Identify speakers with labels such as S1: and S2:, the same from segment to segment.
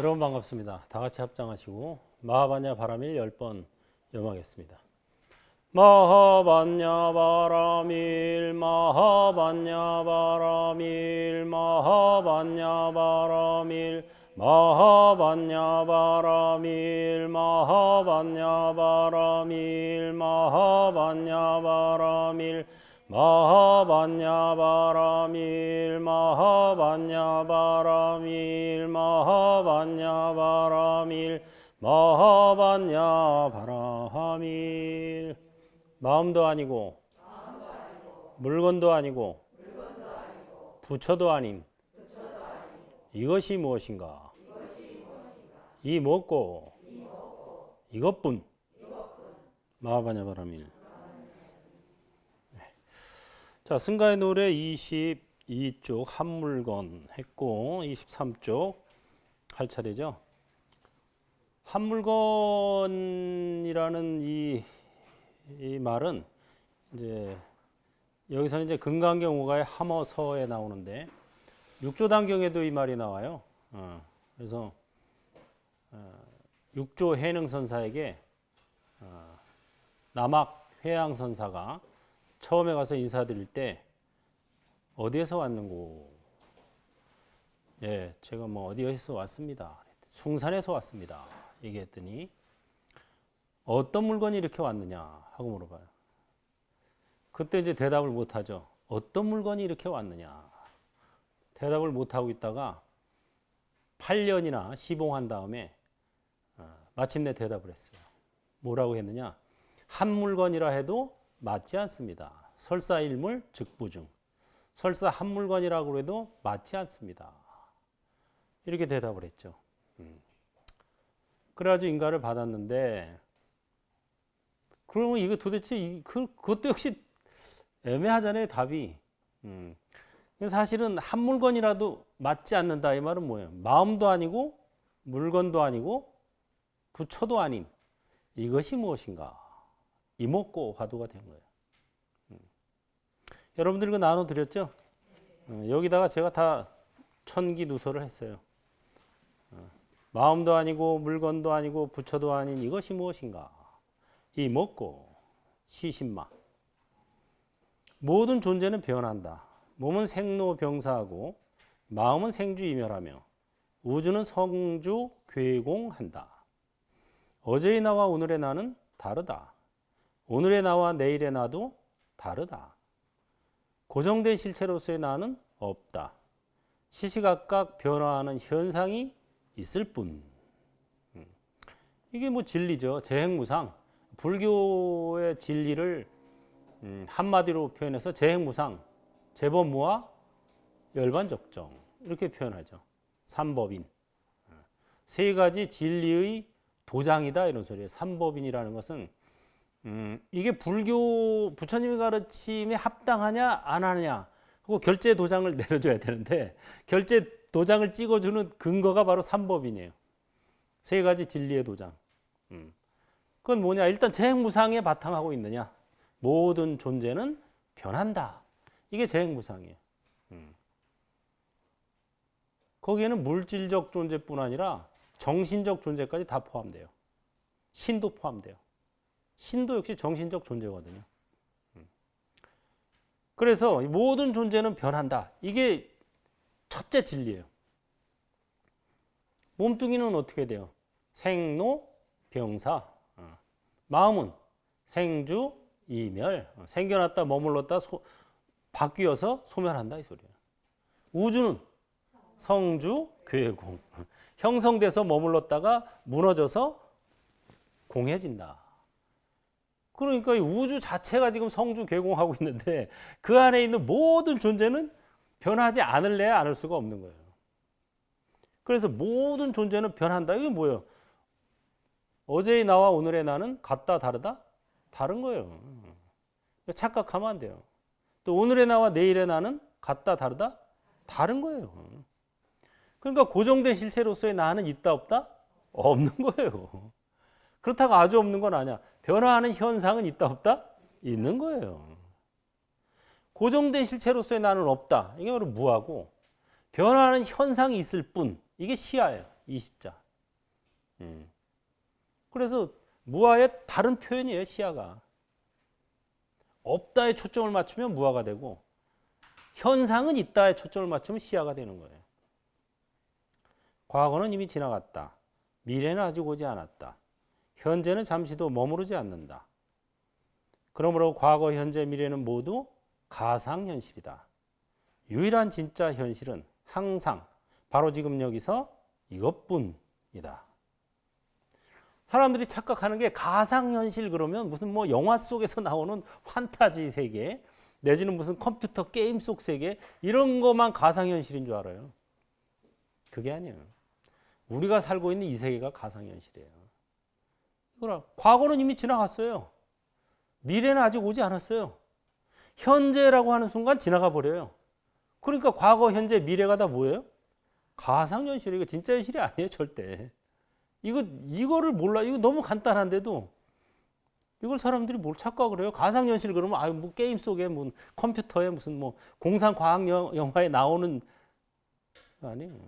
S1: 여러분 반갑습니다. 다 같이 합장하시고 마하반야 바라밀 10번 염하겠습니다. 마하반야 바라밀 마하반야 바라밀 마하반야 바라밀 마하반야 바라밀 마하반야 바라밀 마하반야 바라밀 마하반야 바라밀 마하반야 바라밀 마하반야 바라밀 마하반야 바라밀. 마음도 아니고 물건도 아니고 부처도 아닌 이것이 무엇인가? 이 먹고 이것뿐. 마하반야 바라밀. 자, 승가의 노래 22쪽 한 물건 했고 23쪽 할 차례죠. 한 물건이라는 이 말은 이제 여기서는 이제 금강경우가의 함어서에 나오는데 육조단경에도 이 말이 나와요. 그래서 육조 해능선사에게 남학 회양선사가 처음에 가서 인사드릴 때 어디에서 왔는고? 예, 제가 뭐 어디에서 왔습니다. 숭산에서 왔습니다. 얘기했더니 어떤 물건이 이렇게 왔느냐 하고 물어봐요. 그때 이제 대답을 못 하죠. 어떤 물건이 이렇게 왔느냐. 대답을 못 하고 있다가 8년이나 시봉한 다음에 마침내 대답을 했어요. 뭐라고 했느냐? 한 물건이라 해도 맞지 않습니다. 설사일물 즉부중. 설사 한 물건이라고 해도 맞지 않습니다. 이렇게 대답을 했죠. 그래가지고 인가를 받았는데 그러면 이거 도대체 그것도 역시 애매하잖아요. 답이. 사실은 한 물건이라도 맞지 않는다 이 말은 뭐예요? 마음도 아니고 물건도 아니고 부처도 아닌 이것이 무엇인가? 이목고 화두가 된 거예요. 여러분들 이거 나눠드렸죠? 여기다가 제가 다 천기누설을 했어요. 마음도 아니고 물건도 아니고 부처도 아닌 이것이 무엇인가? 이목고 시신마. 모든 존재는 변한다. 몸은 생로병사하고 마음은 생주이멸하며 우주는 성주 괴공한다. 어제의 나와 오늘의 나는 다르다. 오늘의 나와 내일의 나도 다르다. 고정된 실체로서의 나는 없다. 시시각각 변화하는 현상이 있을 뿐. 이게 뭐 진리죠. 재행무상. 불교의 진리를 한마디로 표현해서 재행무상, 재범무화, 열반적정 이렇게 표현하죠. 삼법인. 세 가지 진리의 도장이다 이런 소리예요. 삼법인이라는 것은 이게 불교 부처님의 가르침에 합당하냐 안 하냐 하고 결제 도장을 내려줘야 되는데 결제 도장을 찍어주는 근거가 바로 삼법인이에요. 세 가지 진리의 도장. 그건 뭐냐? 일단 재행무상에 바탕하고 있느냐? 모든 존재는 변한다. 이게 재행무상이에요. 거기에는 물질적 존재뿐 아니라 정신적 존재까지 다 포함돼요. 신도 포함돼요. 신도 역시 정신적 존재거든요. 그래서 모든 존재는 변한다. 이게 첫째 진리예요. 몸뚱이는 어떻게 돼요? 생로, 병사. 마음은 생주, 이멸. 생겨났다 머물렀다 바뀌어서 소멸한다 이 소리예요. 우주는 성주, 괴공. 형성돼서 머물렀다가 무너져서 공해진다. 그러니까 이 우주 자체가 지금 성주 괴공하고 있는데 그 안에 있는 모든 존재는 변하지 않을래야 않을 수가 없는 거예요. 그래서 모든 존재는 변한다. 이게 뭐예요? 어제의 나와 오늘의 나는 같다 다르다? 다른 거예요. 착각하면 안 돼요. 또 오늘의 나와 내일의 나는 같다 다르다? 다른 거예요. 그러니까 고정된 실체로서의 나는 있다 없다? 없는 거예요. 그렇다고 아주 없는 건 아니야. 변화하는 현상은 있다 없다? 있는 거예요. 고정된 실체로서의 나는 없다. 이게 바로 무하고 변화하는 현상이 있을 뿐. 이게 시야예요. 이 시자. 그래서 무아의 다른 표현이에요. 시야가. 없다에 초점을 맞추면 무아가 되고 현상은 있다에 초점을 맞추면 시야가 되는 거예요. 과거는 이미 지나갔다. 미래는 아직 오지 않았다. 현재는 잠시도 머무르지 않는다. 그러므로 과거, 현재, 미래는 모두 가상현실이다. 유일한 진짜 현실은 항상 바로 지금 여기서 이것뿐이다. 사람들이 착각하는 게 가상현실 그러면 무슨 뭐 영화 속에서 나오는 판타지 세계 내지는 무슨 컴퓨터 게임 속 세계 이런 것만 가상현실인 줄 알아요. 그게 아니에요. 우리가 살고 있는 이 세계가 가상현실이에요. 그러나 과거는 이미 지나갔어요. 미래는 아직 오지 않았어요. 현재라고 하는 순간 지나가 버려요. 그러니까 과거, 현재, 미래가 다 뭐예요? 가상현실이에요. 이거 진짜 현실이 아니에요, 절대. 이거를 몰라. 이거 너무 간단한데도 이걸 사람들이 뭘 착각을 해요? 가상현실 그러면 뭐 게임 속에 뭐 컴퓨터에 무슨 뭐 공상 과학 영화에 나오는 아니에요.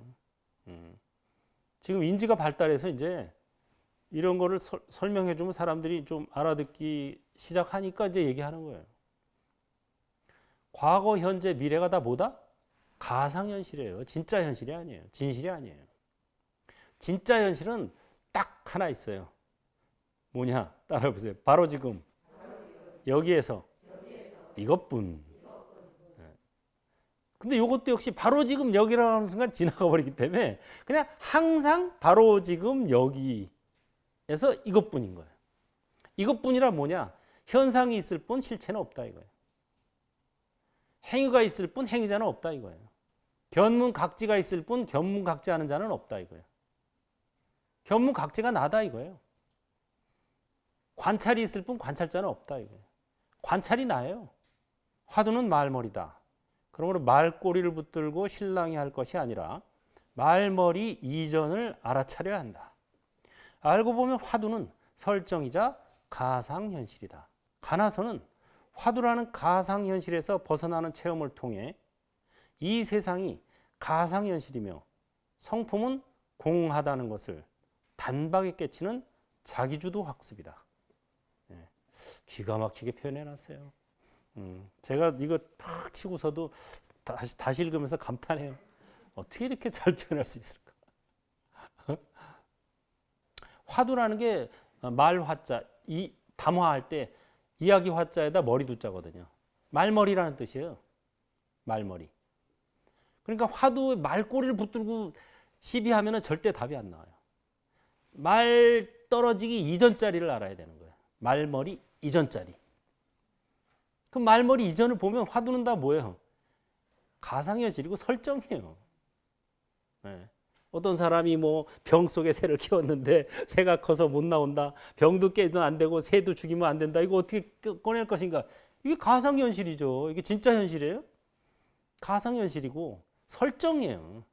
S1: 지금 인지가 발달해서 이제 이런 거를 설명해 주면 사람들이 좀 알아듣기 시작하니까 이제 얘기하는 거예요. 과거, 현재, 미래가 다 뭐다? 가상현실이에요. 진짜 현실이 아니에요. 진실이 아니에요. 진짜 현실은 딱 하나 있어요. 뭐냐? 따라해보세요. 바로 지금 여기에서 이것뿐. 근데 이것도 역시 바로 지금 여기라고 하는 순간 지나가 버리기 때문에 그냥 항상 바로 지금 여기에서 이것뿐인 거예요. 이것뿐이라 뭐냐? 현상이 있을 뿐 실체는 없다 이거예요. 행위가 있을 뿐 행위자는 없다 이거예요. 견문각지가 있을 뿐 견문각지하는 자는 없다 이거예요. 견문각지가 나다 이거예요. 관찰이 있을 뿐 관찰자는 없다 이거예요. 관찰이 나예요. 화두는 말머리다. 그러므로 말꼬리를 붙들고 신랑이 할 것이 아니라 말머리 이전을 알아차려야 한다. 알고 보면 화두는 설정이자 가상현실이다. 가나서는 화두라는 가상현실에서 벗어나는 체험을 통해 이 세상이 가상현실이며 성품은 공하다는 것을 단박에 깨치는 자기주도 학습이다. 기가 막히게 표현해놨어요. 제가 이거 팍 치고서도 다시 읽으면서 감탄해요. 어떻게 이렇게 잘 표현할 수 있을까? 화두라는 게 말화자, 담화할 때 이야기 화자에다 머리 두자거든요. 말머리라는 뜻이에요. 말머리. 그러니까 화두에 말꼬리를 붙들고 시비하면 절대 답이 안 나와요. 말 떨어지기 이전 자리를 알아야 되는 거예요. 말머리 이전 자리. 그 말머리 이전을 보면 화두는 다 뭐예요? 가상현실이고 설정이에요. 네. 어떤 사람이 뭐 병 속에 새를 키웠는데 새가 커서 못 나온다. 병도 깨도 안 되고 새도 죽이면 안 된다. 이거 어떻게 꺼낼 것인가? 이게 가상현실이죠. 이게 진짜 현실이에요? 가상현실이고 설정이에요.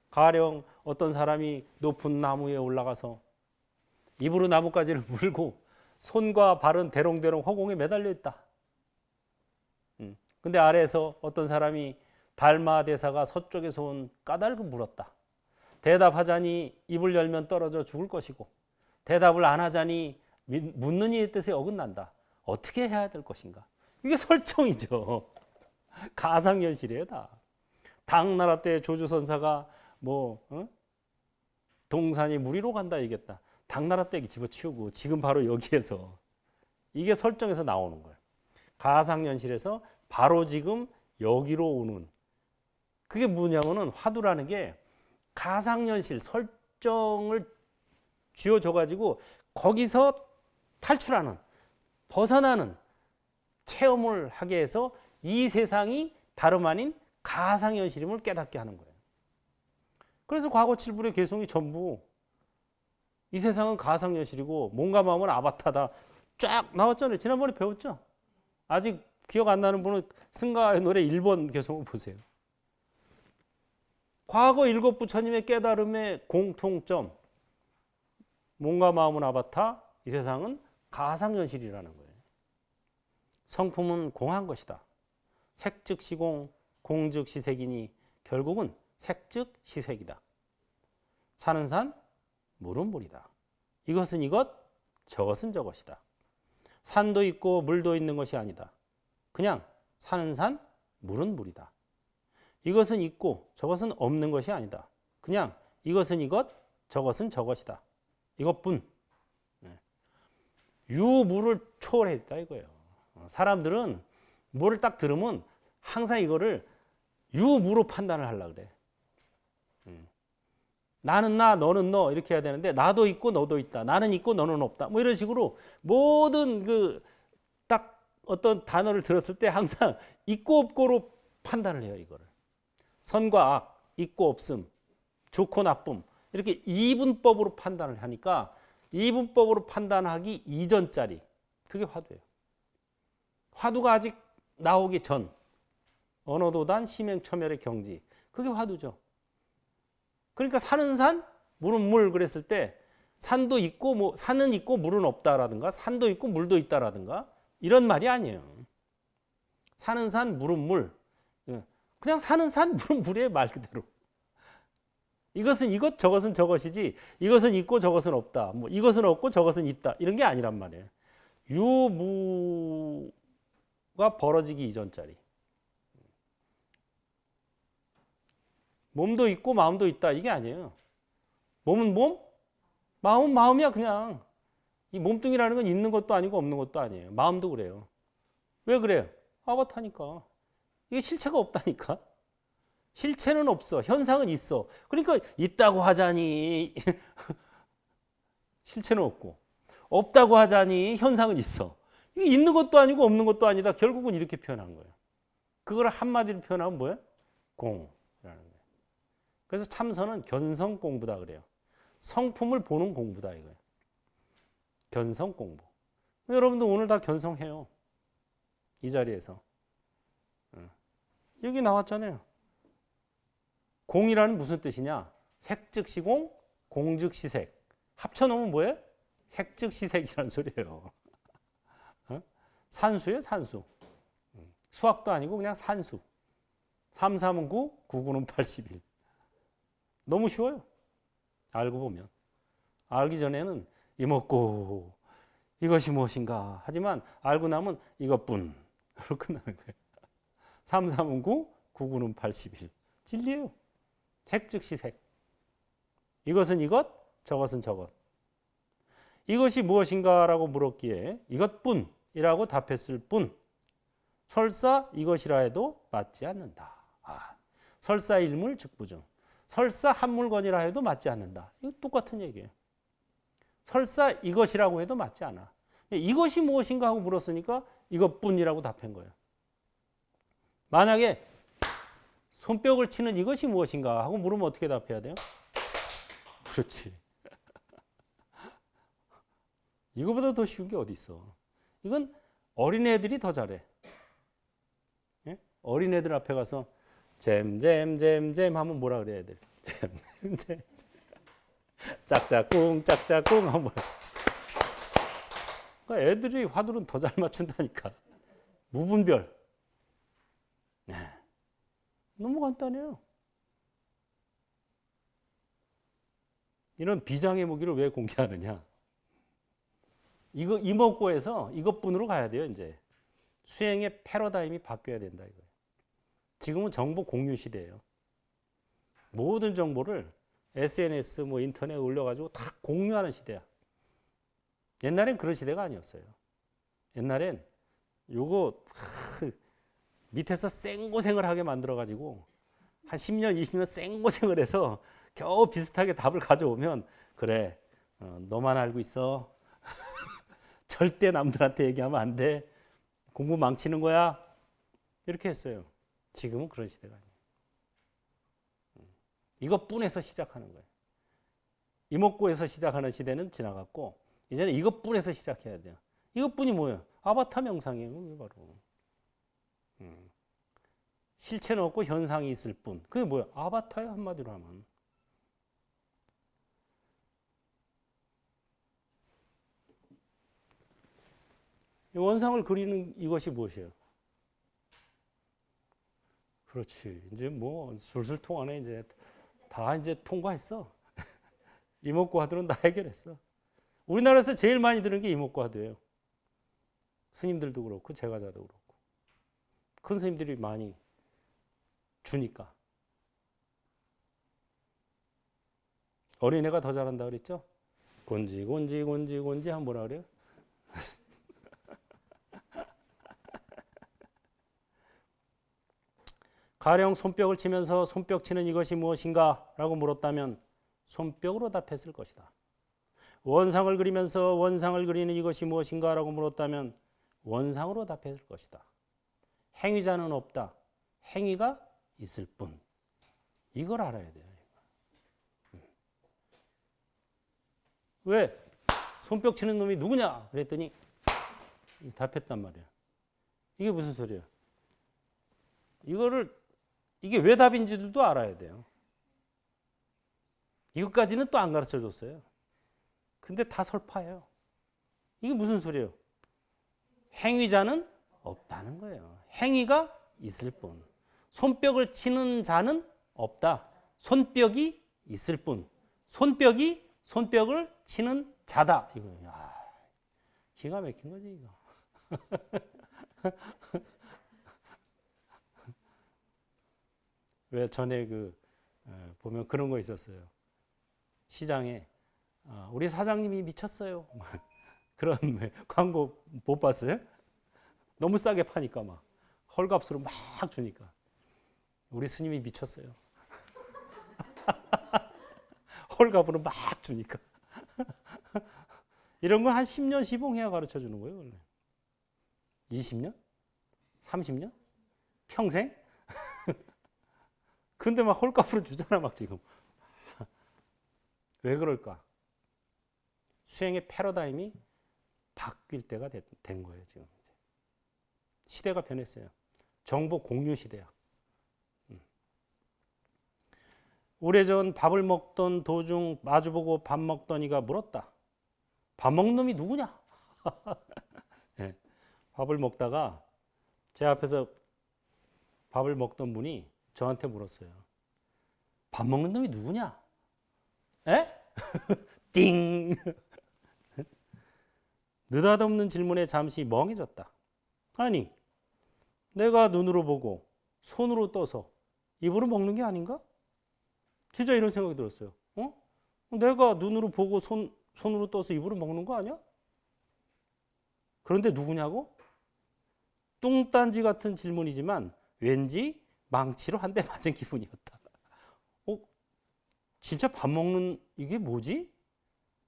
S1: 가령 어떤 사람이 높은 나무에 올라가서 입으로 나뭇가지를 물고 손과 발은 대롱대롱 허공에 매달려 있다. 근데 아래에서 어떤 사람이 달마대사가 서쪽에서 온 까닭을 물었다. 대답하자니 입을 열면 떨어져 죽을 것이고 대답을 안 하자니 묻는 이의 뜻에 어긋난다. 어떻게 해야 될 것인가? 이게 설정이죠. 가상현실이에요 다. 당나라 때 조주선사가 동산이 무리로 간다 얘기했다. 당나라 때 집어치우고 지금 바로 여기에서 이게 설정에서 나오는 거예요. 가상현실에서 바로 지금 여기로 오는 그게 뭐냐면은 화두라는 게 가상현실 설정을 쥐어줘가지고 거기서 탈출하는 벗어나는 체험을 하게 해서 이 세상이 다름 아닌 가상현실임을 깨닫게 하는 거예요. 그래서 과거 7불의 개성이 전부 이 세상은 가상현실이고 몸과 마음은 아바타다 쫙 나왔잖아요. 지난번에 배웠죠? 아직 기억 안 나는 분은 승가의 노래 1번 개성을 보세요. 과거 일곱 부처님의 깨달음의 공통점 몸과 마음은 아바타, 이 세상은 가상현실이라는 거예요. 성품은 공한 것이다. 색즉 시공, 공즉 시색이니 결국은 색즉 시색이다. 산은 산, 물은 물이다. 이것은 이것, 저것은 저것이다. 산도 있고 물도 있는 것이 아니다. 그냥 산은 산, 물은 물이다. 이것은 있고 저것은 없는 것이 아니다. 그냥 이것은 이것, 저것은 저것이다. 이것뿐. 유무를 초월했다 이거예요. 사람들은 뭐를 딱 들으면 항상 이거를 유무로 판단을 하려고 그래. 나는 나, 너는 너 이렇게 해야 되는데 나도 있고 너도 있다. 나는 있고 너는 없다. 뭐 이런 식으로 모든 그 딱 어떤 단어를 들었을 때 항상 있고 없고로 판단을 해요, 이거를. 선과 악, 있고 없음, 좋고 나쁨 이렇게 이분법으로 판단을 하니까 이분법으로 판단하기 이전짜리 그게 화두예요. 화두가 아직 나오기 전 언어도단 심행처멸의 경지 그게 화두죠. 그러니까 산은 산, 물은 물 그랬을 때 산도 있고 뭐 산은 있고 물은 없다라든가 산도 있고 물도 있다라든가 이런 말이 아니에요. 산은 산, 물은 물. 그냥 산은 산, 물은 물이에요, 말 그대로. 이것은 이것, 저것은 저것이지 이것은 있고 저것은 없다. 뭐 이것은 없고 저것은 있다. 이런 게 아니란 말이에요. 유무가 벌어지기 이전짜리. 몸도 있고 마음도 있다. 이게 아니에요. 몸은 몸, 마음은 마음이야 그냥. 이 몸뚱이라는 건 있는 것도 아니고 없는 것도 아니에요. 마음도 그래요. 왜 그래요? 아바타니까. 이게 실체가 없다니까. 실체는 없어. 현상은 있어. 그러니까 있다고 하자니 실체는 없고 없다고 하자니 현상은 있어. 이게 있는 것도 아니고 없는 것도 아니다. 결국은 이렇게 표현한 거예요. 그걸 한마디로 표현하면 뭐예요? 공이라는 거예요. 그래서 참선은 견성 공부다 그래요. 성품을 보는 공부다 이거예요. 견성 공부. 여러분도 오늘 다 견성해요. 이 자리에서. 여기 나왔잖아요. 공이라는 무슨 뜻이냐? 색즉시공, 공즉시색. 합쳐놓으면 뭐예요? 색즉시색이라는 소리예요. 산수예요, 산수. 수학도 아니고 그냥 산수. 3, 3은 9, 9, 9는 81. 너무 쉬워요. 알고 보면. 알기 전에는 이먹고 이것이 무엇인가 하지만 알고 나면 이것뿐 으로 끝나는 거예요. 3, 3은 9, 9, 9는 81. 진리예요. 색즉시색. 이것은 이것, 저것은 저것. 이것이 무엇인가라고 물었기에 이것뿐이라고 답했을 뿐 설사 이것이라 해도 맞지 않는다. 설사 일물 즉부증. 설사 한물건이라 해도 맞지 않는다. 이거 똑같은 얘기예요. 설사 이것이라고 해도 맞지 않아. 이것이 무엇인가 하고 물었으니까 이것뿐이라고 답한 거예요. 만약에 손뼉을 치는 이것이 무엇인가 하고 물으면 어떻게 답해야 돼요? 그렇지. 이거보다 더 쉬운 게 어디 있어. 이건 어린애들이 더 잘해. 예? 어린애들 앞에 가서 잼잼잼잼 하면 뭐라 그래야 돼? 잼잼 짝짝꿍 짝짝꿍 하면 그러니까 애들이 화두는 더 잘 맞춘다니까. 무분별. 네. 너무 간단해요. 이런 비장의 무기를 왜 공개하느냐? 이거 이목구에서 이것뿐으로 가야 돼요. 이제 수행의 패러다임이 바뀌어야 된다 이거예요. 지금은 정보 공유 시대예요. 모든 정보를 SNS, 뭐 인터넷에 올려가지고 다 공유하는 시대야. 옛날엔 그런 시대가 아니었어요. 옛날엔 요거 밑에서 생고생을 하게 만들어가지고 한 10년, 20년 생고생을 해서 겨우 비슷하게 답을 가져오면 그래, 너만 알고 있어. 절대 남들한테 얘기하면 안 돼. 공부 망치는 거야. 이렇게 했어요. 지금은 그런 시대가 아니에요. 이것뿐에서 시작하는 거예요. 이목구에서 시작하는 시대는 지나갔고 이제는 이것뿐에서 시작해야 돼요. 이것뿐이 뭐예요? 아바타 명상이에요. 바로. 실체는 없고 현상이 있을 뿐. 그게 뭐예요? 아바타예요. 한마디로 하면. 원상을 그리는 이것이 무엇이에요? 그렇지. 이제 뭐 술술 통하네. 이제 다 이제 통과했어. 이목구 화두는 다 해결했어. 우리나라에서 제일 많이 드는 게 이목구 화두예요. 스님들도 그렇고 제가자도 그렇고. 큰 스님들이 많이 주니까. 어린애가 더 잘한다 그랬죠? 곤지 곤지 곤지 곤지 하면 뭐라 그래요? 가령 손뼉을 치면서 손뼉 치는 이것이 무엇인가? 라고 물었다면 손뼉으로 답했을 것이다. 원상을 그리면서 원상을 그리는 이것이 무엇인가? 라고 물었다면 원상으로 답했을 것이다. 행위자는 없다. 행위가 있을 뿐. 이걸 알아야 돼요. 왜? 손뼉 치는 놈이 누구냐? 그랬더니 답했단 말이야. 이게 무슨 소리야? 이게 왜 답인지도 알아야 돼요. 이것까지는 또 안 가르쳐 줬어요. 근데 다 설파예요. 이게 무슨 소리예요? 행위자는 없다는 거예요. 행위가 있을 뿐. 손뼉을 치는 자는 없다. 손뼉이 있을 뿐. 손뼉을 치는 자다. 이거 기가 막힌 거지 이거. 왜 전에 보면 그런 거 있었어요. 시장에 우리 사장님이 미쳤어요. 그런 광고 못 봤어요? 너무 싸게 파니까 막 헐값으로 막 주니까 우리 스님이 미쳤어요. 헐값으로 막 주니까 이런 건 한 10년 시봉해야 가르쳐 주는 거예요. 원래 20년? 30년? 평생? 근데 막 헐값으로 주잖아 막 지금. 왜 그럴까? 수행의 패러다임이 바뀔 때가 된 거예요 지금. 시대가 변했어요. 정보 공유 시대야. 오래전 밥을 먹던 도중 마주보고 밥 먹던 이가 물었다. 밥 먹는 놈이 누구냐? 네. 밥을 먹다가 제 앞에서 밥을 먹던 분이 저한테 물었어요. 밥 먹는 놈이 누구냐? 에? 띵! 느닷없는 질문에 잠시 멍해졌다. 아니, 내가 눈으로 보고 손으로 떠서 입으로 먹는 게 아닌가? 진짜 이런 생각이 들었어요. 내가 눈으로 보고 손으로 떠서 입으로 먹는 거 아니야? 그런데 누구냐고? 뚱딴지 같은 질문이지만 왠지 망치로 한 대 맞은 기분이었다. 진짜 밥 먹는 이게 뭐지?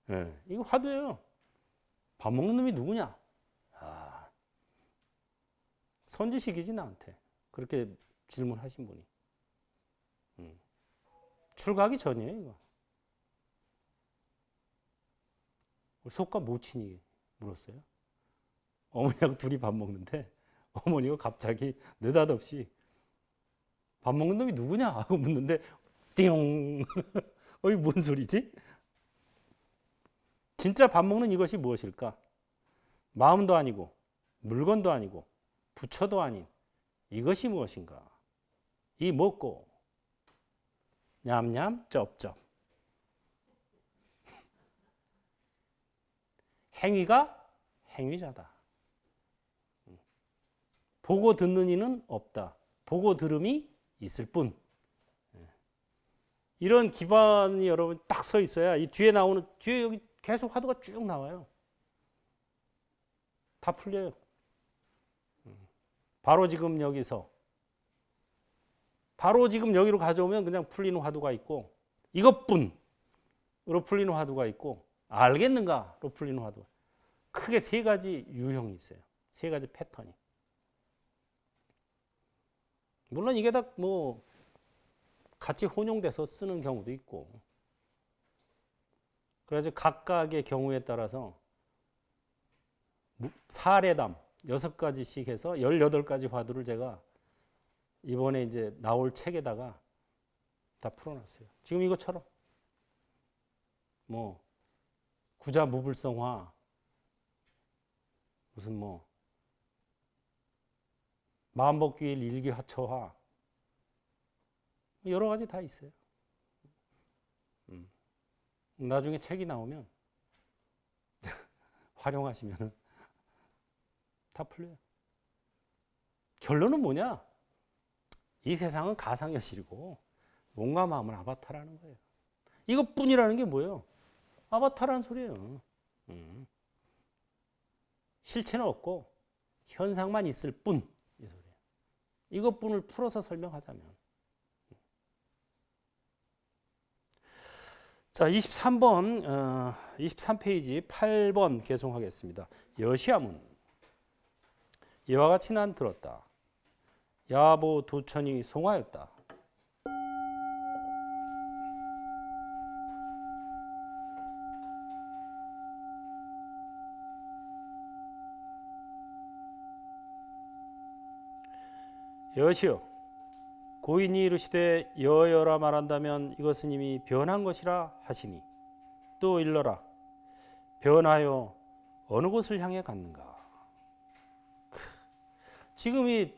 S1: 네, 이거 화두예요. 밥 먹는 놈이 누구냐? 선지식이지 나한테. 그렇게 질문하신 분이. 출가하기 전이에요 이거. 속과 모친이 물었어요. 어머니하고 둘이 밥 먹는데 어머니가 갑자기 느닷없이 밥 먹는 놈이 누구냐 하고 묻는데 띵. 이게 뭔 소리지? 진짜 밥 먹는 이것이 무엇일까? 마음도 아니고 물건도 아니고 부처도 아닌 이것이 무엇인가? 이 먹고 냠냠 쩝쩝. 행위가 행위자다. 보고 듣는 이는 없다. 보고 들음이 있을 뿐. 이런 기반이 여러분 딱 서 있어야 이 뒤에 여기 계속 화두가 쭉 나와요. 다 풀려요. 바로 지금 여기로 가져오면 그냥 풀리는 화두가 있고 이것뿐으로 풀리는 화두가 있고 알겠는가로 풀리는 화두. 크게 세 가지 유형이 있어요. 세 가지 패턴이. 물론 이게 다 같이 혼용돼서 쓰는 경우도 있고. 그래서 각각의 경우에 따라서 사례담 6가지씩 해서 18가지 화두를 제가 이번에 이제 나올 책에다가 다 풀어놨어요. 지금 이것처럼 구자무불성화 무슨 마음법규일 일기화처화 여러 가지 다 있어요. 나중에 책이 나오면 활용하시면 다 풀려요. 결론은 뭐냐? 이 세상은 가상현실이고 몸과 마음은 아바타라는 거예요. 이것뿐이라는 게 뭐예요? 아바타라는 소리예요. 실체는 없고 현상만 있을 뿐. 이 소리예요. 이것뿐을 풀어서 설명하자면. 자, 23번, 23페이지 8번 개송하겠습니다. 여시아문. 이와 같이 난 들었다. 야보 두천이 송하였다. 여시여, 고인이 이르시되 여여라 말한다면 이것은 이미 변한 것이라 하시니 또 일러라. 변하여 어느 곳을 향해 갔는가? 지금 이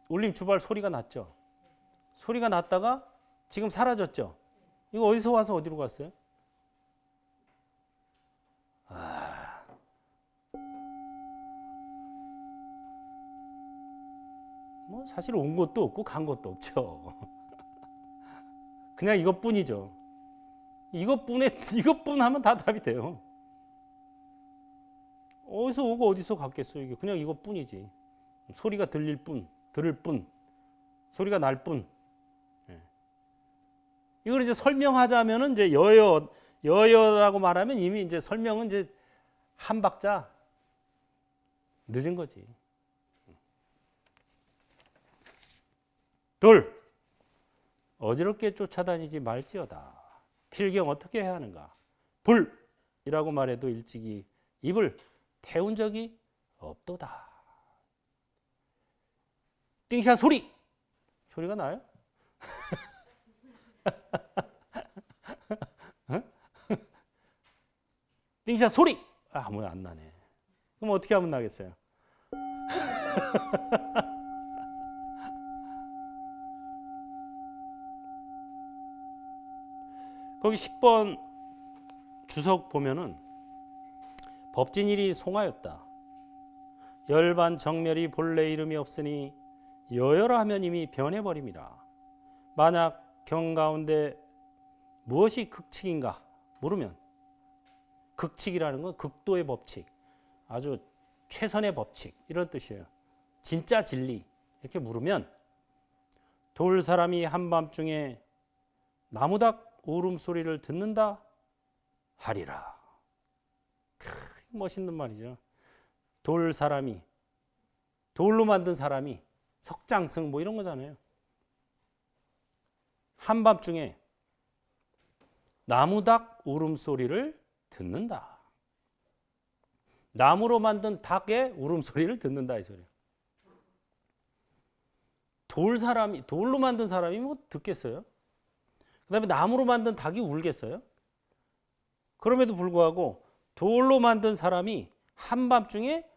S1: 울림 주발 소리가 났죠. 소리가 났다가 지금 사라졌죠. 이거 어디서 와서 어디로 갔어요? 뭐 사실 온 것도 없고 간 것도 없죠. 그냥 이것뿐이죠. 이것뿐 하면 다 답이 돼요. 어디서 오고 어디서 갔겠어요. 이게 그냥 이것뿐이지. 소리가 들릴 뿐, 들을 뿐, 소리가 날 뿐. 예. 이걸 이제 설명하자면은 이제 여여라고 말하면 이미 이제 설명은 이제 한 박자 늦은 거지. 둘, 어지럽게 쫓아다니지 말지어다. 필경 어떻게 해야 하는가? 불이라고 말해도 일찍이 입을 태운 적이 없도다. 띵샷 소리가 나요? 띵샷 소리 아무 안 나네. 그럼 어떻게 하면 나겠어요? 거기 10번 주석 보면은 법진일이 송하였다. 열반 정멸이 본래 이름이 없으니 여여라 하면 이미 변해버림이라. 만약 경 가운데 무엇이 극칙인가 물으면, 극칙이라는 건 극도의 법칙, 아주 최선의 법칙 이런 뜻이에요. 진짜 진리 이렇게 물으면 돌 사람이 한밤중에 나무닥 울음소리를 듣는다 하리라. 멋있는 말이죠. 돌 사람이, 돌로 만든 사람이, 석장승 뭐 이런 거잖아요. 한밤중에 나무닭 울음소리를 듣는다. 나무로 만든 닭의 울음소리를 듣는다 이 소리예요. 돌로 만든 사람이 뭐 듣겠어요? 그 다음에 나무로 만든 닭이 울겠어요? 그럼에도 불구하고 돌로 만든 사람이 한밤중에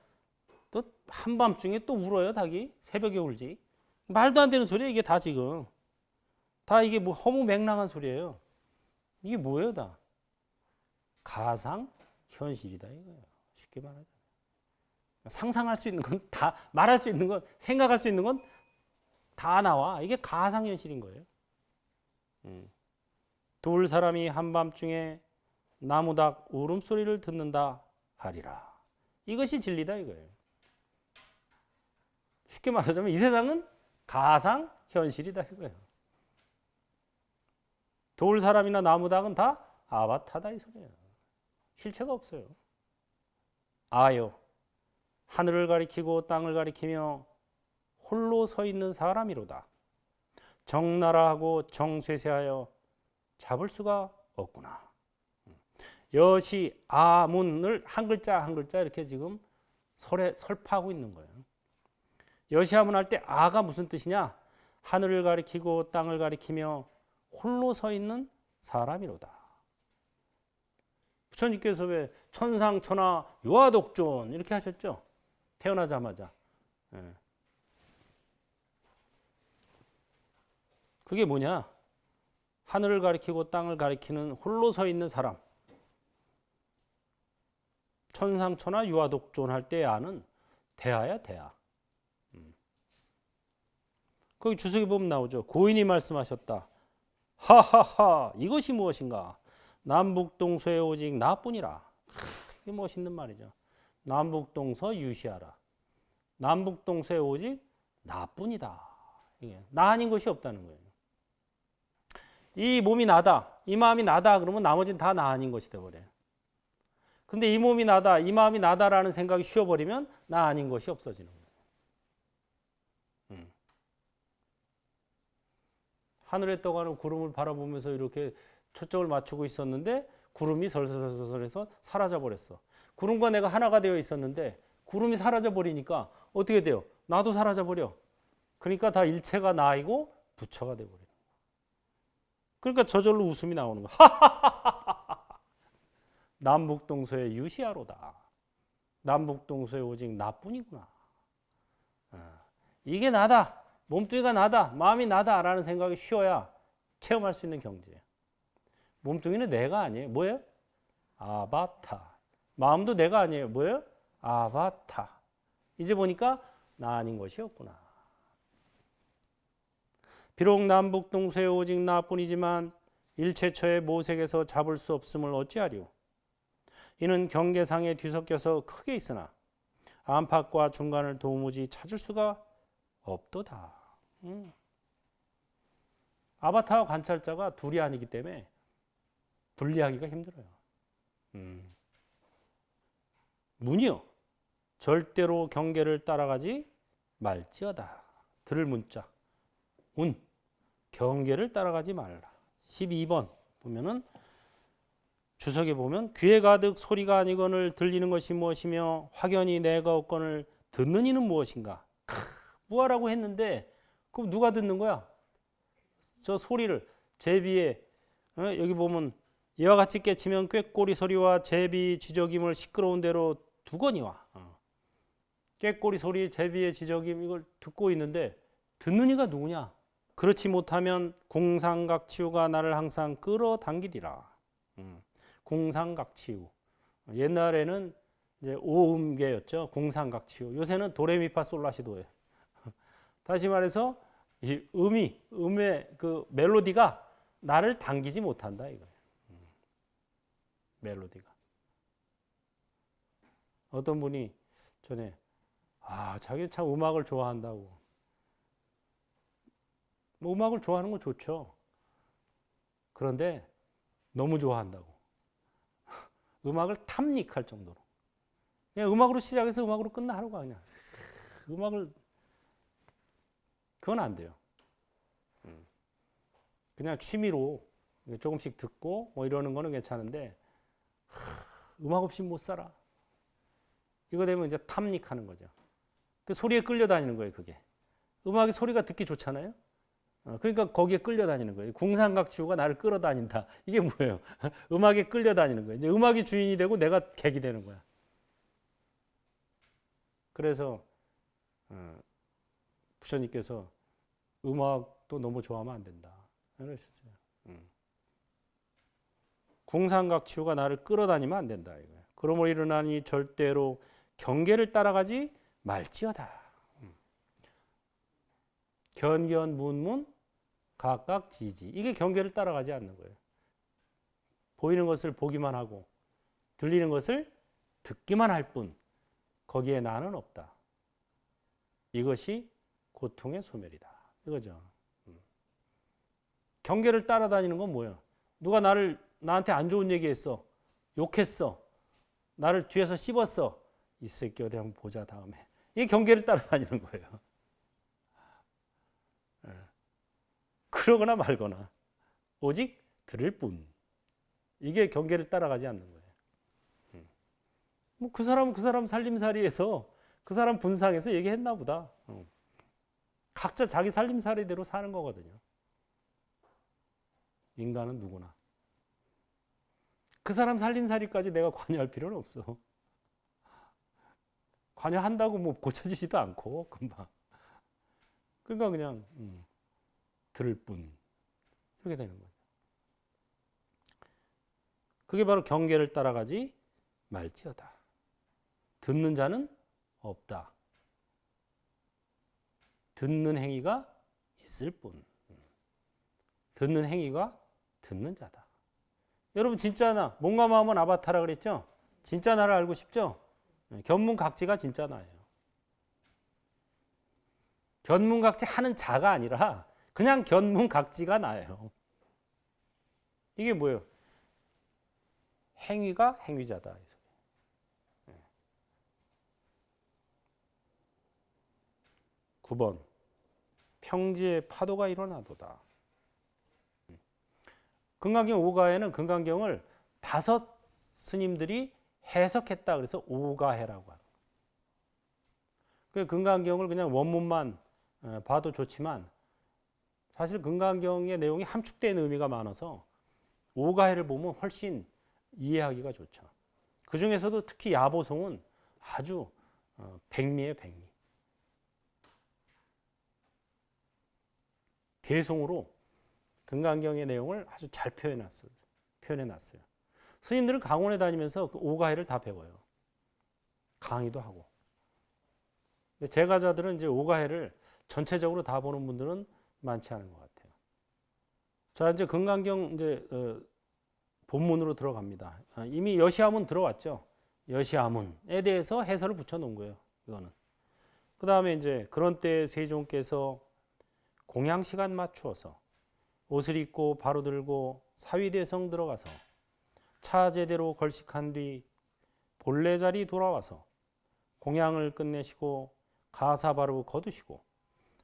S1: 또 울어요. 닭이 새벽에 울지. 말도 안 되는 소리예요. 이게 다 지금 다 이게 뭐 허무맹랑한 소리예요. 이게 뭐예요? 다 가상 현실이다 이거예요. 쉽게 말하자면 상상할 수 있는 건 다, 말할 수 있는 건, 생각할 수 있는 건 다 나와. 이게 가상 현실인 거예요. 돌 사람이 한밤중에 나무닭 울음소리를 듣는다 하리라. 이것이 진리다 이거예요. 쉽게 말하자면 이 세상은 가상 현실이다 이거예요. 돌 사람이나 나무닭은 다 아바타다 이 소리예요. 실체가 없어요. 아요, 하늘을 가리키고 땅을 가리키며 홀로 서 있는 사람이로다. 정나라하고 정쇠쇠하여 잡을 수가 없구나. 여시 아문을 한 글자 한 글자 이렇게 지금 설파하고 있는 거예요. 여시아문 할 때 아가 무슨 뜻이냐? 하늘을 가리키고 땅을 가리키며 홀로 서 있는 사람이로다. 부처님께서 왜 천상천하 유아독존 이렇게 하셨죠? 태어나자마자. 그게 뭐냐? 하늘을 가리키고 땅을 가리키는 홀로 서 있는 사람. 천상천하 유아독존할 때의 아는 대아야 대아. 거기 주석에 보면 나오죠. 고인이 말씀하셨다. 하하하 이것이 무엇인가. 남북동서에 오직 나뿐이라. 이게 멋있는 말이죠. 남북동서 유시하라. 남북동서에 오직 나뿐이다. 이게 나 아닌 것이 없다는 거예요. 이 몸이 나다, 이 마음이 나다 그러면 나머지는 다 나 아닌 것이 돼버려요. 근데 이 몸이 나다, 이 마음이 나다라는 생각이 쉬어버리면 나 아닌 것이 없어지는 거예요. 하늘에 떠가는 구름을 바라보면서 이렇게 초점을 맞추고 있었는데 구름이 설설설설해서 사라져버렸어. 구름과 내가 하나가 되어 있었는데 구름이 사라져버리니까 어떻게 돼요? 나도 사라져버려. 그러니까 다 일체가 나이고 부처가 돼버려요. 그러니까 저절로 웃음이 나오는 거야. 남북동서의 유시하로다. 남북동서에 오직 나뿐이구나. 이게 나다. 몸뚱이가 나다. 마음이 나다라는 생각이 쉬어야 체험할 수 있는 경지예요. 몸뚱이는 내가 아니에요. 뭐예요? 아바타. 마음도 내가 아니에요. 뭐예요? 아바타. 이제 보니까 나 아닌 것이 없구나. 비록 남북동서에 오직 나뿐이지만 일체처의 모색에서 잡을 수 없음을 어찌하리오. 이는 경계상에 뒤섞여서 크게 있으나 안팎과 중간을 도무지 찾을 수가 없도다. 아바타와 관찰자가 둘이 아니기 때문에 분리하기가 힘들어요. 문이요. 절대로 경계를 따라가지 말지어다. 들을 문자. 운. 경계를 따라가지 말라. 12번 보면은 주석에 보면 귀에 가득 소리가 아니거늘 들리는 것이 무엇이며 확연히 내가 없거늘 듣는 이는 무엇인가. 뭐하라고 했는데 그럼 누가 듣는 거야? 저 소리를 제비에 여기 보면 이와 같이 깨치면 꾀꼬리 소리와 제비 지저김을 시끄러운 대로 두거니와. 꾀꼬리 소리 제비의 지저김 이걸 듣고 있는데 듣는 이가 누구냐? 그렇지 못하면 궁상각치우가 나를 항상 끌어당기리라. 궁상각치우. 옛날에는 이제 오음계였죠. 궁상각치우. 요새는 도레미파솔라시도예요. 다시 말해서 이 음의 그 멜로디가 나를 당기지 못한다 이거예요. 멜로디가. 어떤 분이 전에 자기 참 음악을 좋아한다고. 뭐 음악을 좋아하는 건 좋죠. 그런데 너무 좋아한다고. 음악을 탐닉할 정도로. 그냥 음악으로 시작해서 음악으로 끝나 하루가 그냥. 음악을 그건 안 돼요. 그냥 취미로 조금씩 듣고 뭐 이러는 거는 괜찮은데 음악 없이 못 살아. 이거 되면 이제 탐닉하는 거죠. 그 소리에 끌려다니는 거예요, 그게. 음악의 소리가 듣기 좋잖아요. 그러니까 거기에 끌려다니는 거예요. 궁상각치우가 나를 끌어다닌다. 이게 뭐예요? 음악에 끌려다니는 거예요. 이제 음악이 주인이 되고 내가 객이 되는 거야. 그래서 부처님께서 음악도 너무 좋아하면 안 된다. 그러셨어요. 궁상각치우가 나를 끌어다니면 안 된다. 이거예요. 그러므로 일어나니 절대로 경계를 따라가지 말지어다. 견견문문 각각지지. 이게 경계를 따라가지 않는 거예요. 보이는 것을 보기만 하고 들리는 것을 듣기만 할 뿐 거기에 나는 없다. 이것이 고통의 소멸이다. 이거죠. 경계를 따라다니는 건 뭐예요? 누가 나한테 안 좋은 얘기했어. 욕했어. 나를 뒤에서 씹었어. 이 새끼 어디 한번 보자 다음에. 이게 경계를 따라다니는 거예요. 그러거나 말거나 오직 들을 뿐. 이게 경계를 따라가지 않는 거예요. 뭐 그 사람은 그 사람 살림살이에서 그 사람 분상에서 얘기했나 보다. 각자 자기 살림살이대로 사는 거거든요. 인간은 누구나. 그 사람 살림살이까지 내가 관여할 필요는 없어. 관여한다고 뭐 고쳐지지도 않고 금방. 그러니까 그냥 들을 뿐. 이렇게 되는 거예요. 그게 바로 경계를 따라가지 말지어다. 듣는 자는 없다. 듣는 행위가 있을 뿐. 듣는 행위가 듣는 자다. 여러분 진짜 나, 몸과 마음은 아바타라 그랬죠? 진짜 나를 알고 싶죠? 견문각지가 진짜 나예요. 견문각지 하는 자가 아니라 그냥 견문각지가 나예요. 이게 뭐예요? 행위가 행위자다. 9번 평지에 파도가 일어나도다. 금강경 5가에는 금강경을 5 스님들이 해석했다. 그래서 5가해라고 하는 거예요. 금강경을 그냥 원문만 봐도 좋지만 사실 금강경의 내용이 함축된 의미가 많아서 5가해를 보면 훨씬 이해하기가 좋죠. 그 중에서도 특히 야보송은 아주 백미의 백미. 개송으로 금강경의 내용을 아주 잘 표현해놨어요. 스님들은 강원에 다니면서 그 5가해를 다 배워요. 강의도 하고. 근데 제가자들은 이제 5가해를 전체적으로 다 보는 분들은 많지 않은 것 같아요. 자, 이제 금강경 이제 본문으로 들어갑니다. 이미 여시아문 들어왔죠. 여시아문에 대해서 해설을 붙여놓은 거예요. 이거는. 그 다음에 이제 그런 때 세종께서 공양 시간 맞추어서 옷을 입고 바로 들고 사위대성 들어가서 차 제대로 걸식한 뒤 본래 자리 돌아와서 공양을 끝내시고 가사 바로 거두시고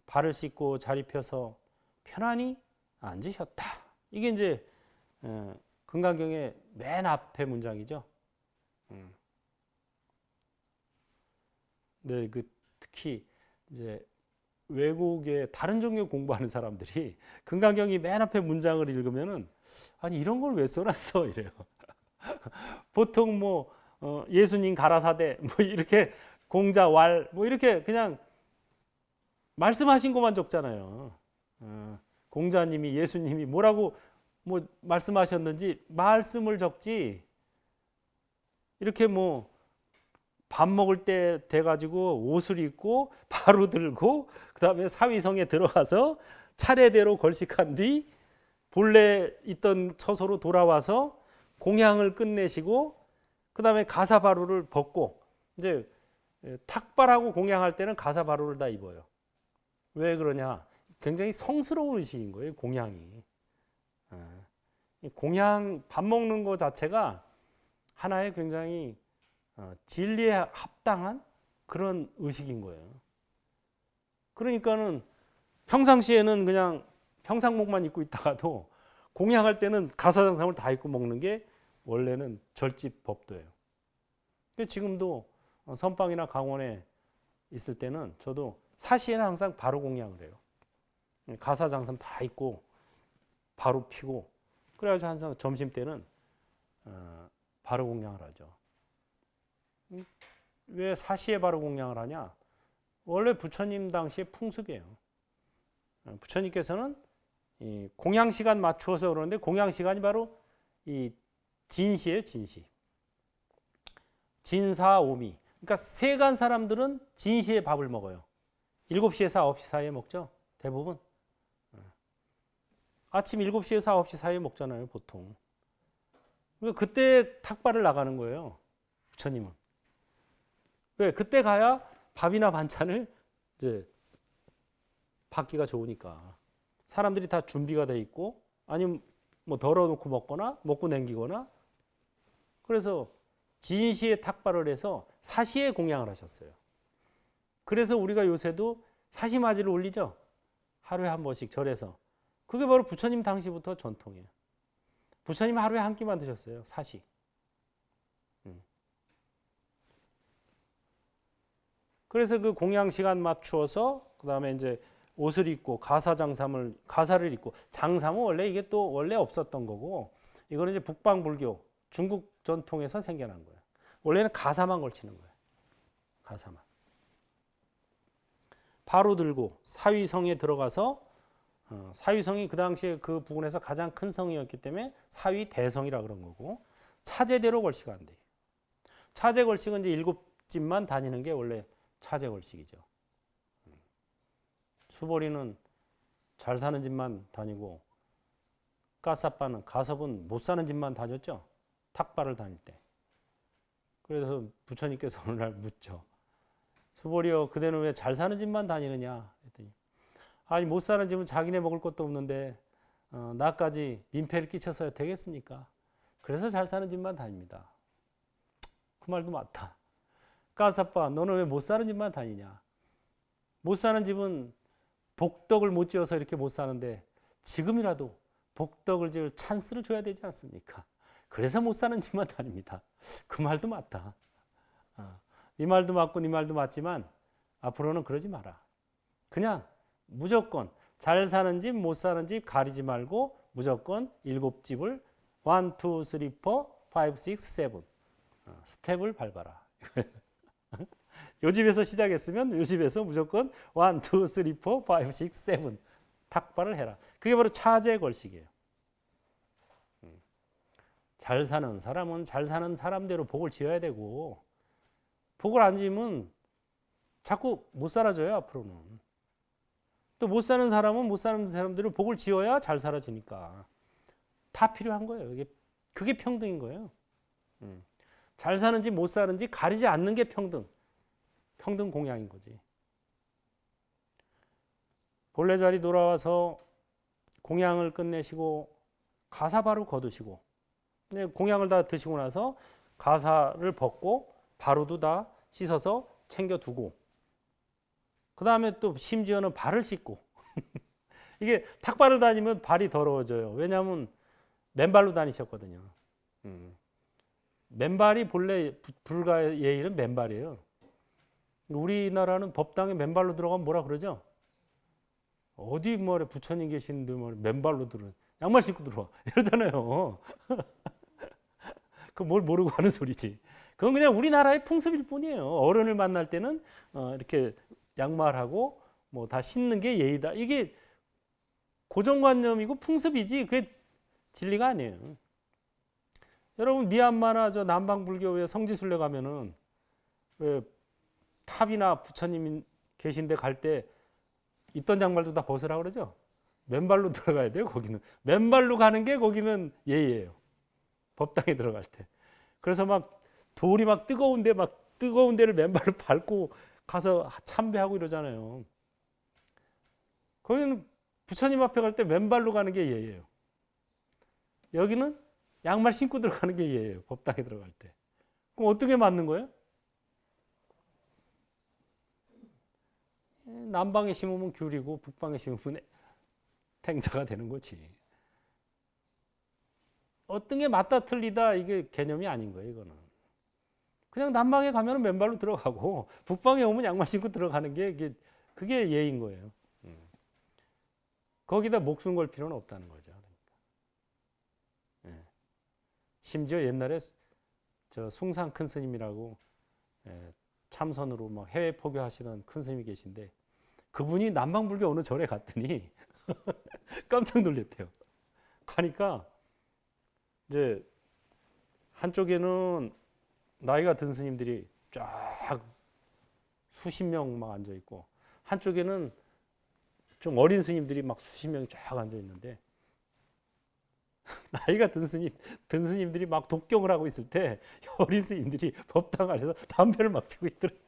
S1: 발을 씻고 자리 펴서 편안히 앉으셨다. 이게 이제 금강경의 맨 앞에 문장이죠. 네, 그 특히 이제 외국의 다른 종교 공부하는 사람들이 금강경이 맨 앞에 문장을 읽으면은 아니 이런 걸 왜 써놨어 이래요. 보통 뭐 예수님 가라사대 뭐 이렇게 공자왈 뭐 이렇게 그냥 말씀하신 것만 적잖아요. 공자님이 예수님이 뭐라고 뭐 말씀하셨는지 말씀을 적지 이렇게 뭐 밥 먹을 때 돼가지고 옷을 입고 바로 들고 그 다음에 사위성에 들어가서 차례대로 걸식한 뒤 본래 있던 처소로 돌아와서 공양을 끝내시고 그 다음에 가사바루를 벗고 이제 탁발하고 공양할 때는 가사바루를 다 입어요. 왜 그러냐? 굉장히 성스러운 의식인 거예요. 공양이. 공양 밥 먹는 거 자체가 하나의 굉장히 진리에 합당한 그런 의식인 거예요. 그러니까는 평상시에는 그냥 평상복만 입고 있다가도 공양할 때는 가사장삼을 다 입고 먹는 게 원래는 절집 법도예요. 지금도 선방이나 강원에 있을 때는 저도 사시에는 항상 바로 공양을 해요. 가사장삼 다 입고 바로 피고 그래가지고 항상 점심 때는 바로 공양을 하죠. 왜 사시에 바로 공양을 하냐? 원래 부처님 당시의 풍습이에요. 부처님께서는 이 공양 시간 맞추어서 그러는데 공양 시간이 바로 이 진시예요, 진시. 진사오미. 그러니까 세간 사람들은 진시에 밥을 먹어요. 7시에서 9시 사이에 먹죠. 대부분. 아침 7시에서 9시 사이에 먹잖아요, 보통. 그러니까 그때 탁발을 나가는 거예요. 부처님은. 왜? 그때 가야 밥이나 반찬을 이제 받기가 좋으니까. 사람들이 다 준비가 돼 있고 아니면 뭐 덜어놓고 먹거나 먹고 남기거나 그래서 진시에 탁발을 해서 사시에 공양을 하셨어요. 그래서 우리가 요새도 사시맞이를 올리죠. 하루에 한 번씩 절에서. 그게 바로 부처님 당시부터 전통이에요. 부처님 하루에 한 끼만 드셨어요. 사시. 그래서 그 공양 시간 맞추어서 그다음에 이제 옷을 입고 가사를 입고 장삼은 원래 이게 또 원래 없었던 거고 이거는 이제 북방 불교 중국 전통에서 생겨난 거예요. 원래는 가사만 걸치는 거예요. 가사만. 바로 들고 사위성에 들어가서 사위성이 그 당시에 그 부근에서 가장 큰 성이었기 때문에 사위대성이라 그런 거고 차제대로 걸식한대. 차제 걸식은 이제 7집만 다니는 게 원래 차제 걸식이죠. 수보리는 잘 사는 집만 다니고 가사빠는 가섭은 못 사는 집만 다녔죠. 탁발을 다닐 때. 그래서 부처님께서 어느 날 묻죠. 수보리여 그대는 왜 잘 사는 집만 다니느냐 했더니 아니 못 사는 집은 자기네 먹을 것도 없는데 나까지 민폐를 끼쳐서야 되겠습니까? 그래서 잘 사는 집만 다닙니다. 그 말도 맞다. 가사빠 너는 왜 못 사는 집만 다니냐? 못 사는 집은 복덕을 못 지어서 이렇게 못 사는데 지금이라도 복덕을 지을 찬스를 줘야 되지 않습니까? 그래서 못 사는 집만 다닙니다. 그 말도 맞다. 네 말도 맞고 네 말도 맞지만 앞으로는 그러지 마라. 그냥 무조건 잘 사는 집, 못 사는 집 가리지 말고 무조건 7집을 1, 2, 3, 4, 5, 6, 7 스텝을 밟아라. 요 집에서 시작했으면 요 집에서 무조건 1, 2, 3, 4, 5, 6, 7 탁발을 해라. 그게 바로 차제 걸식이에요. 잘 사는 사람은 잘 사는 사람대로 복을 지어야 되고 복을 안 지으면 자꾸 못 살아져요. 앞으로는. 또 못 사는 사람은 못 사는 사람대로 복을 지어야 잘 살아지니까 다 필요한 거예요. 그게 평등인 거예요. 잘 사는지 못 사는지 가리지 않는 게 평등 공양인 거지. 본래 자리 돌아와서 공양을 끝내시고 가사 바로 거두시고 공양을 다 드시고 나서 가사를 벗고 바로도 다 씻어서 챙겨두고 그 다음에 또 심지어는 발을 씻고 이게 탁발을 다니면 발이 더러워져요. 왜냐하면 맨발로 다니셨거든요. 맨발이 본래 불가의 예의는 맨발이에요. 우리나라는 법당에 맨발로 들어가면 뭐라 그러죠? 어디 뭐래 부처님 계시는데 뭐 맨발로 들어 양말 신고 들어와 이러잖아요. 그 뭘 모르고 하는 소리지. 그건 그냥 우리나라의 풍습일 뿐이에요. 어른을 만날 때는 이렇게 양말하고 뭐 다 신는 게 예의다. 이게 고정관념이고 풍습이지 그게 진리가 아니에요. 여러분 미얀마나 저 남방불교의 성지순례 가면은 왜 탑이나 부처님 계신데 갈 때 있던 양말도 다 벗으라 그러죠. 맨발로 들어가야 돼요. 거기는 맨발로 가는 게 거기는 예의예요. 법당에 들어갈 때. 그래서 막 돌이 막 뜨거운 데를 맨발로 밟고 가서 참배하고 이러잖아요. 거기는 부처님 앞에 갈 때 맨발로 가는 게 예의예요. 여기는 양말 신고 들어가는 게 예의예요. 법당에 들어갈 때. 그럼 어떻게 맞는 거예요? 남방에 심으면 귤이고 북방에 심으면 탱자가 되는 거지. 어떤 게 맞다 틀리다 이게 개념이 아닌 거예요. 이거는. 그냥 남방에 가면 맨발로 들어가고 북방에 오면 양말 신고 들어가는 게 그게 예인 거예요. 거기다 목숨 걸 필요는 없다는 거죠. 그러니까. 심지어 옛날에 저 숭상 큰 스님이라고 참선으로 막 해외 포교하시는 큰 스님이 계신데 그분이 남방불교 어느 절에 갔더니 깜짝 놀랐대요. 가니까 이제 한쪽에는 나이가 든 스님들이 쫙 수십 명 막 앉아 있고 한쪽에는 좀 어린 스님들이 막 수십 명이 쫙 앉아 있는데 나이가 든 스님들이 막 독경을 하고 있을 때 어린 스님들이 법당 안에서 담배를 막 피우고 있더래요.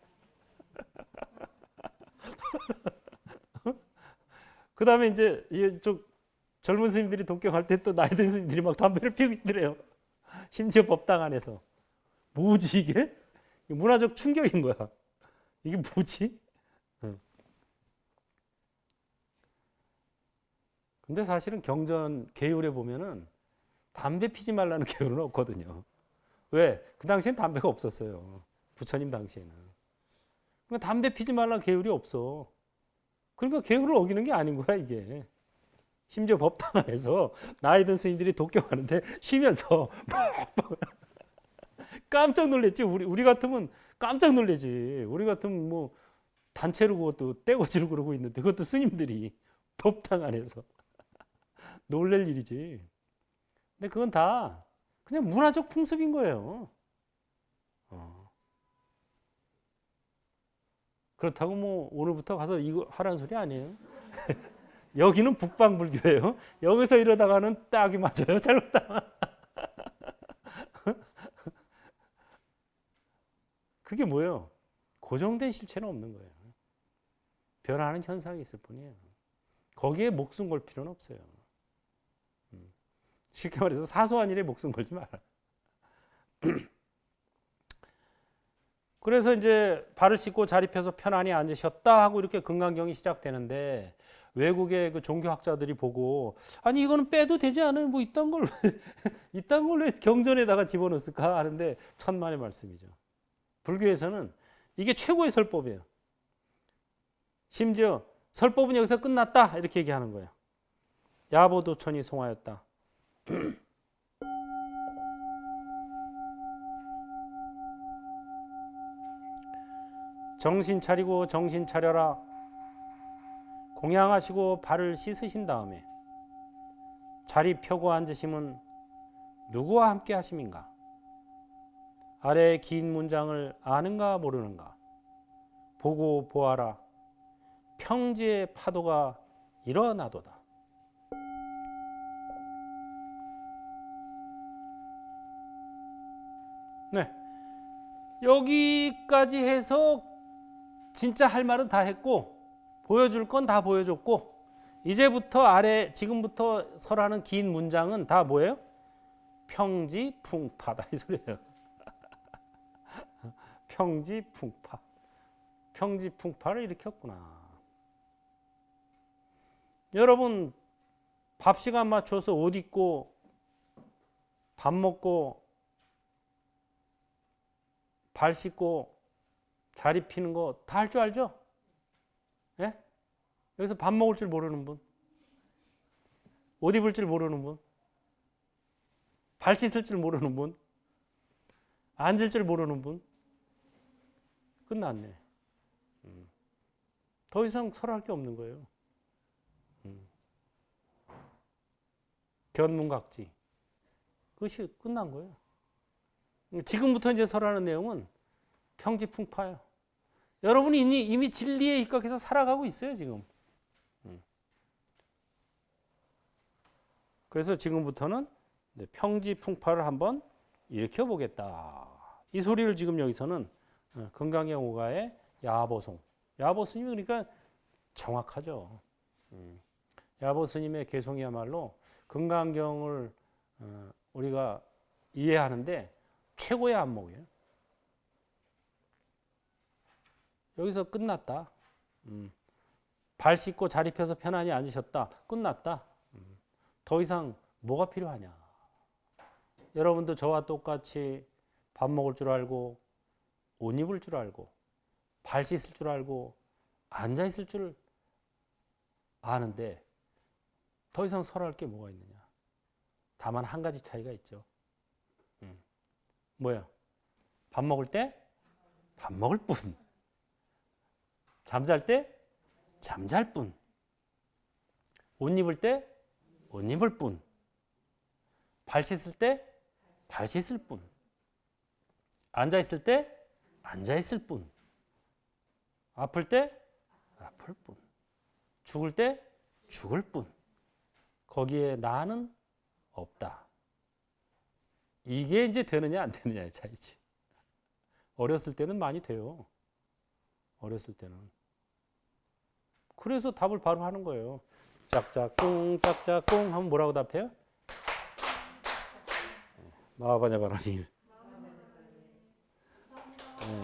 S1: 그 다음에 이제 이쪽 젊은 스님들이 독경할 때 또 나이 든 스님들이 막 담배를 피우고 있더래요. 심지어 법당 안에서. 뭐지 이게? 문화적 충격인 거야. 이게 뭐지? 근데 사실은 경전 계율에 보면은 담배 피지 말라는 계율은 없거든요. 왜? 그 당시엔 담배가 없었어요. 부처님 당시에는. 그러니까 담배 피지 말라는 계율이 없어. 그러니까 계율을 어기는 게 아닌 거야 이게. 심지어 법당 안에서 나이 든 스님들이 독경하는데 쉬면서 막 깜짝 놀랐지. 우리 같으면 깜짝 놀라지. 우리 같으면 뭐 단체로 그것도 떼거지로 그러고 있는데 그것도 스님들이 법당 안에서 놀랄 일이지. 근데 그건 다 그냥 문화적 풍습인 거예요. 그렇다고 뭐 오늘부터 가서 이거 하라는 소리 아니에요. 여기는 북방불교예요. 여기서 이러다가는 딱이 맞아요. 잘못하면. 그게 뭐예요? 고정된 실체는 없는 거예요. 변하는 현상이 있을 뿐이에요. 거기에 목숨 걸 필요는 없어요. 쉽게 말해서 사소한 일에 목숨 걸지 마라. 그래서 이제 발을 씻고 자리 펴서 편안히 앉으셨다 하고 이렇게 금강경이 시작되는데 외국의 그 종교학자들이 보고 아니 이거는 빼도 되지 않아요? 뭐 이딴 걸 이딴 걸 왜 경전에다가 집어넣었을까 하는데 천만의 말씀이죠. 불교에서는 이게 최고의 설법이에요. 심지어 설법은 여기서 끝났다 이렇게 얘기하는 거예요. 야보도천이 송하였다. 정신 차리고 정신 차려라. 공양하시고 발을 씻으신 다음에 자리 펴고 앉으심은 누구와 함께 하심인가? 아래의 긴 문장을 아는가 모르는가? 보고 보아라. 평지의 파도가 일어나도다. 네, 여기까지 해서 진짜 할 말은 다 했고 보여줄 건 다 보여줬고 이제부터 아래 지금부터 설하는 긴 문장은 다 뭐예요? 평지풍파다 이 소리예요. 평지풍파. 평지풍파를 일으켰구나. 여러분 밥 시간 맞춰서 옷 입고 밥 먹고 발 씻고 자리 피는 거 다 할 줄 알죠? 예? 여기서 밥 먹을 줄 모르는 분, 옷 입을 줄 모르는 분, 발 씻을 줄 모르는 분, 앉을 줄 모르는 분, 끝났네. 더 이상 설할 게 없는 거예요. 견문각지. 그것이 끝난 거예요. 지금부터 이제 설하는 내용은 평지풍파예요. 여러분이 이미 진리에 입각해서 살아가고 있어요, 지금. 그래서 지금부터는 평지풍파를 한번 일으켜 보겠다. 이 소리를 지금 여기서는 금강경 오가의 야보송. 야보 스님이 그러니까 정확하죠. 야보 스님의 개송이야말로 금강경을 우리가 이해하는데 최고의 안목이에요. 여기서 끝났다. 발 씻고 자리 펴서 편안히 앉으셨다. 끝났다. 더 이상 뭐가 필요하냐. 여러분도 저와 똑같이 밥 먹을 줄 알고 옷 입을 줄 알고 발 씻을 줄 알고 앉아 있을 줄 아는데 더 이상 설할 게 뭐가 있느냐. 다만 한 가지 차이가 있죠. 뭐야? 밥 먹을 때 밥 먹을 뿐. 잠잘 때 잠잘 뿐. 옷 입을 때 옷 입을 뿐. 발 씻을 때 발 씻을 뿐. 앉아 있을 때 앉아 있을 뿐. 아플 때 아플 뿐. 죽을 때 죽을 뿐. 거기에 나는 없다. 이게 이제 되느냐 안 되느냐의 차이지. 어렸을 때는 많이 돼요. 어렸을 때는. 그래서 답을 바로 하는 거예요. 짝짝꿍 짝짝꿍 하면 뭐라고 답해요? 마하바냐바라닐. 네.